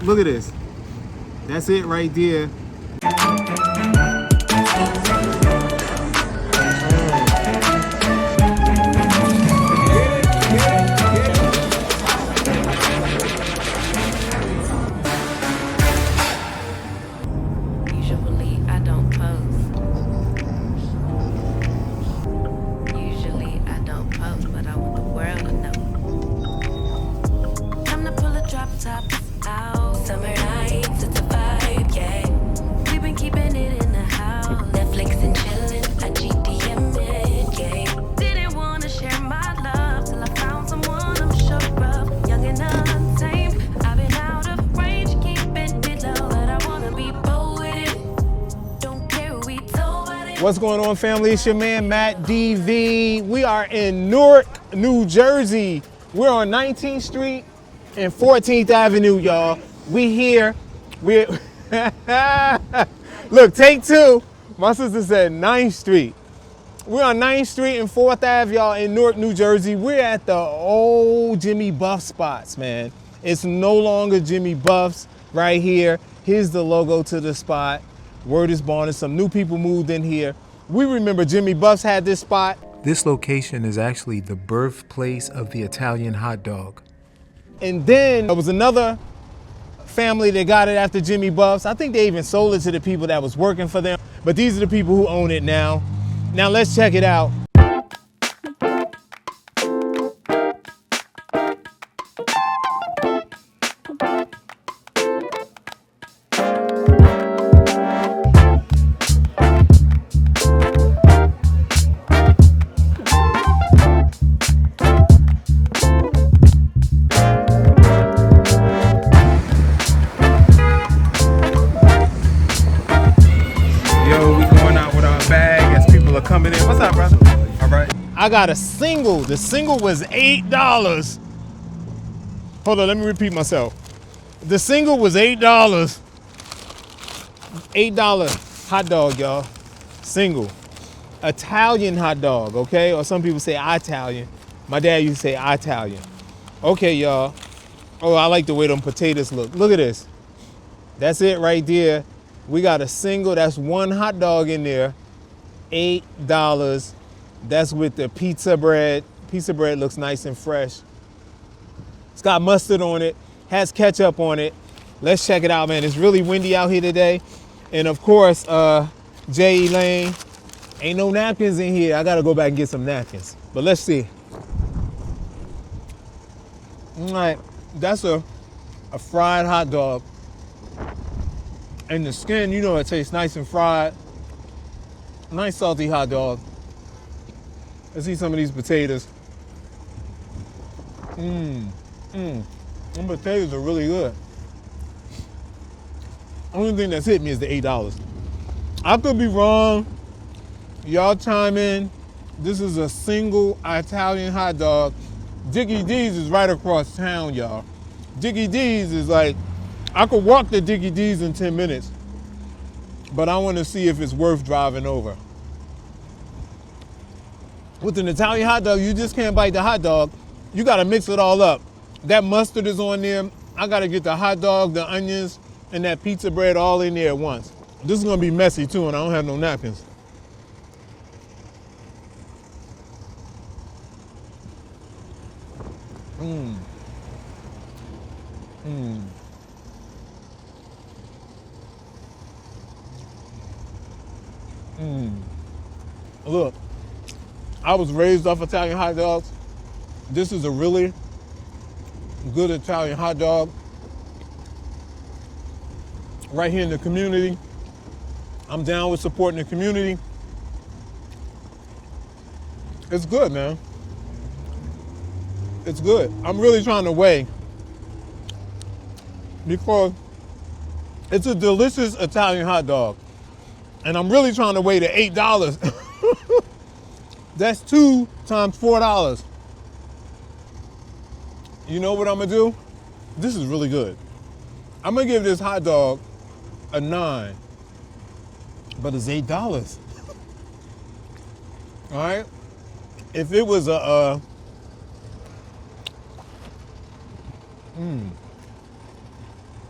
Look at this. That's it right there. What's going on, family? It's your man, Matt DV. We are in Newark, New Jersey. We're on 19th Street and 14th Avenue, y'all. We here. We're look, take two. My sister said 9th Street. We're on 9th Street and 4th Ave, y'all, in Newark, New Jersey. We're at the old Jimmy Buff spots, man. It's no longer Jimmy Buff's right here. Here's the logo to the spot. Word is born, and some new people moved in here. We remember Jimmy Buff's had this spot. This location is actually the birthplace of the Italian hot dog. And then there was another family that got it after Jimmy Buff's. I think they even sold it to the people that was working for them. But these are the people who own it now. Now let's check it out. Coming in. What's up, brother? All right. I got a single. The single was $8. Hold on, let me repeat myself. The single was $8. $8 hot dog, y'all. Single. Italian hot dog, okay? Or some people say Italian. My dad used to say Italian. Okay, y'all. Oh, I like the way them potatoes look. Look at this. That's it right there. We got a single. That's one hot dog in there. $8. That's with the pizza bread. Pizza bread looks nice and fresh. It's got mustard on it, has ketchup on it. Let's check it out, man. It's really windy out here today. And of course, J.E. Lane, ain't no napkins in here. I gotta go back and get some napkins. But let's see. All right, that's a fried hot dog. And the skin, you know, it tastes nice and fried. Nice salty hot dog. Let's eat some of these potatoes. Them potatoes are really good. Only thing that's hit me is the $8. I could be wrong. Y'all chime in. This is a single Italian hot dog. Dickie D's is right across town, y'all. Dickie D's is like, I could walk to Dickie D's in 10 minutes. But I want to see if it's worth driving over. With an Italian hot dog, you just can't bite the hot dog. You got to mix it all up. That mustard is on there. I got to get the hot dog, the onions, and that pizza bread all in there at once. This is going to be messy too, and I don't have no napkins. Look, I was raised off Italian hot dogs. This is a really good Italian hot dog. Right here in the community. I'm down with supporting the community. It's good, man. It's good. I'm really trying to weigh because it's a delicious Italian hot dog. And I'm really trying to weigh the $8. That's 2 times $4. You know what I'm gonna do? This is really good. I'm gonna give this hot dog a 9, but it's $8. All right? If it was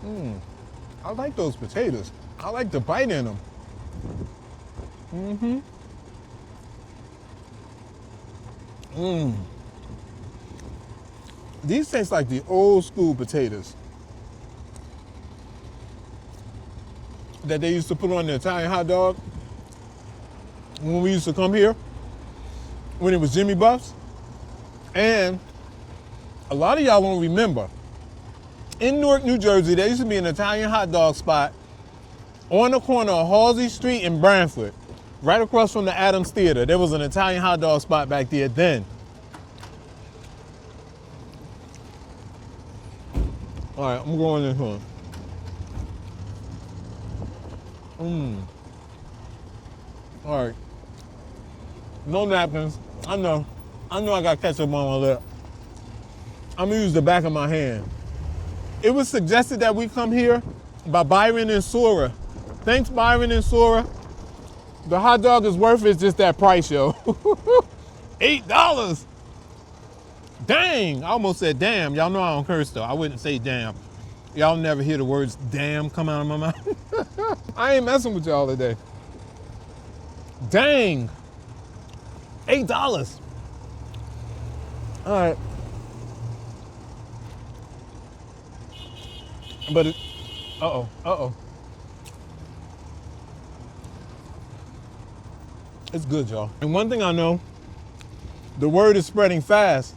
I like those potatoes. I like the bite in them. These taste like the old school potatoes that they used to put on the Italian hot dog when we used to come here, when it was Jimmy Buff's. And a lot of y'all won't remember, in Newark, New Jersey, there used to be an Italian hot dog spot on the corner of Halsey Street and Branford, right across from the Adams Theater. There was an Italian hot dog spot back there then. All right, I'm going this one. All right. No napkins. I know I got ketchup on my lip. I'm gonna use the back of my hand. It was suggested that we come here by Byron and Sora. Thanks, Byron and Sora. The hot dog is worth it, just that price, yo. $8. Dang, I almost said damn. Y'all know I don't curse though. I wouldn't say damn. Y'all never hear the words damn come out of my mouth. I ain't messing with y'all today. Dang. $8. All right. But uh-oh. It's good, y'all. And one thing I know, the word is spreading fast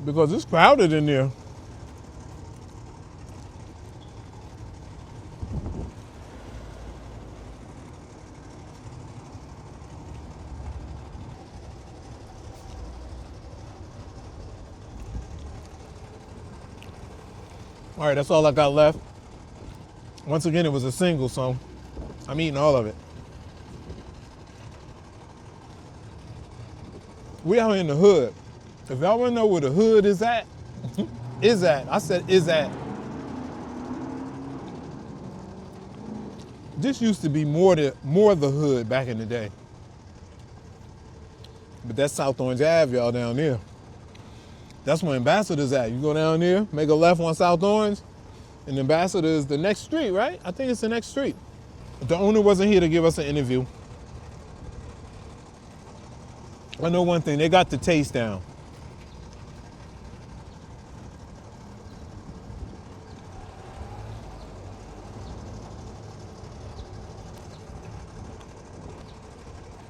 because it's crowded in there. All right, that's all I got left. Once again, it was a single, so I'm eating all of it. We out in the hood. If y'all wanna know where the hood is at, I said is at. This used to be more the hood back in the day. But that's South Orange Ave, y'all, down there. That's where Ambassador's at. You go down there, make a left on South Orange, and Ambassador is the next street, right? I think it's the next street. The owner wasn't here to give us an interview. I know one thing, they got the taste down.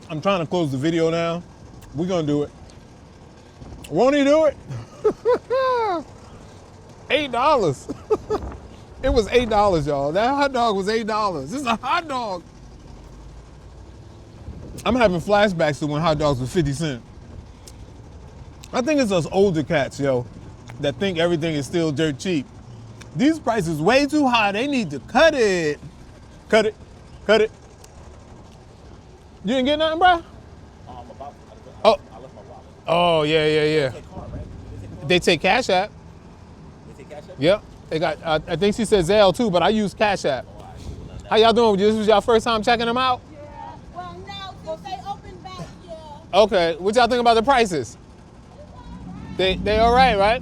I'm trying to close the video now. We're gonna do it. Won't he do it? $8. It was $8, y'all. That hot dog was $8. This is a hot dog. I'm having flashbacks to when hot dogs were 50 cents. I think it's those older cats, yo, that think everything is still dirt cheap. These prices way too high. They need to cut it. Cut it. Cut it. You didn't get nothing, bro? I left my wallet. Oh, yeah. Take card, right? They take Cash App. They take Cash App? Yep. They got, I think she said Zelle too, but I use Cash App. Oh, all right. How y'all doing? This was y'all first time checking them out? Yeah. Well, now since they opened back, yeah. Okay. What y'all think about the prices? They all right?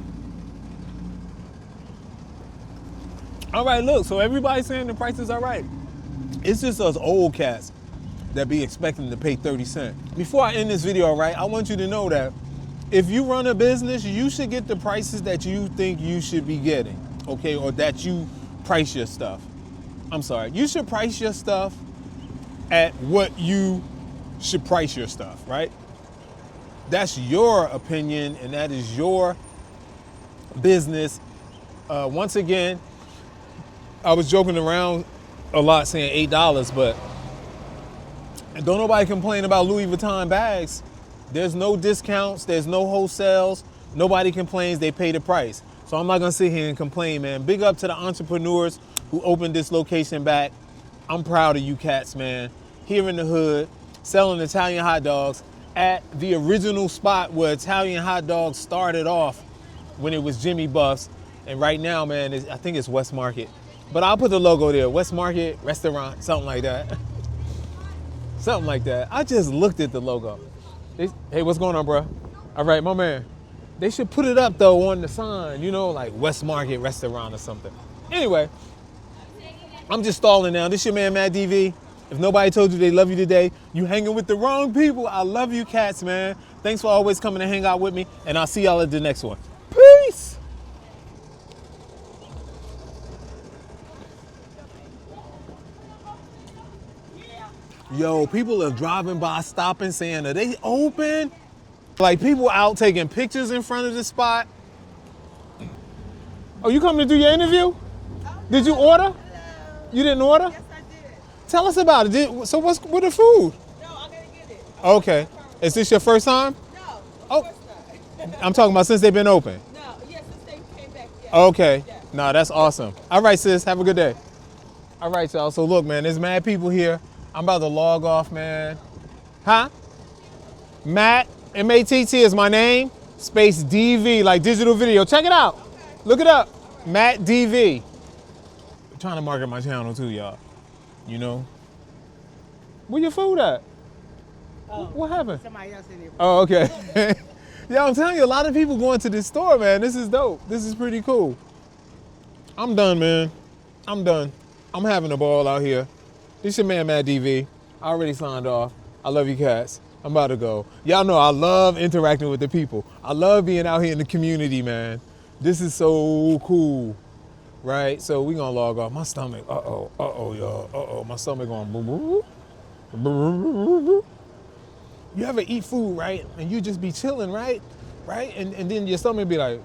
All right, look, so everybody's saying the prices are right. It's just us old cats that be expecting to pay 30 cents. Before I end this video, right, I want you to know that if you run a business, you should get the prices that you think you should be getting, okay, or that you price your stuff. I'm sorry, you should price your stuff at what you should price your stuff, right? That's your opinion and that is your business. Once again, I was joking around a lot saying $8, but don't nobody complain about Louis Vuitton bags. There's no discounts, there's no wholesales. Nobody complains, they pay the price. So I'm not gonna sit here and complain, man. Big up to the entrepreneurs who opened this location back. I'm proud of you cats, man. Here in the hood, selling Italian hot dogs at the original spot where Italian hot dogs started off when it was Jimmy Buff's. And right now, man, I think it's West Market. But I'll put the logo there, West Market Restaurant, something like that. Something like that. I just looked at the logo. Hey, what's going on, bro? All right, my man. They should put it up, though, on the sign, you know, like West Market Restaurant or something. Anyway, I'm just stalling now. This your man, Matt DV. If nobody told you they love you today, you hanging with the wrong people. I love you cats, man. Thanks for always coming to hang out with me, and I'll see y'all at the next one. Peace. Yo, people are driving by, stopping, saying, are they open? Like people out taking pictures in front of the spot. Oh, you coming to do your interview? Did you order? You didn't order? Yes, I did. Tell us about it. So what's with the food? No, I'm gonna get it. Okay. Is this your first time? No, Oh. of course not. I'm talking about since they've been open. No, yes, since they came back. Yes. Okay. Yes. No, that's awesome. All right, sis. Have a good day. All right, y'all. So look, man, there's mad people here. I'm about to log off, man. Huh? Matt, M-A-T-T is my name. Space DV, like digital video. Check it out. Okay. Look it up. Matt DV. I'm trying to market my channel too, y'all. You know? Where your food at? Oh, What happened? somebody else in there. Oh, okay. Yeah, I'm telling you, a lot of people going to this store, man. This is dope. This is pretty cool. I'm done, man. I'm done. I'm having a ball out here. This your man, Matt DV. I already signed off. I love you cats. I'm about to go. Y'all know I love interacting with the people. I love being out here in the community, man. This is so cool, right? So we gonna log off. My stomach, y'all. My stomach going boom, boom, boom, boom, boom, boom. You ever eat food, right? And you just be chilling, right? Right? And then your stomach be like,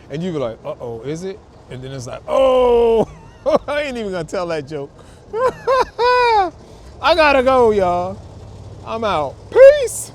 and you be like, is it? And then it's like, oh, I ain't even gonna tell that joke. I gotta go, y'all. I'm out. Peace.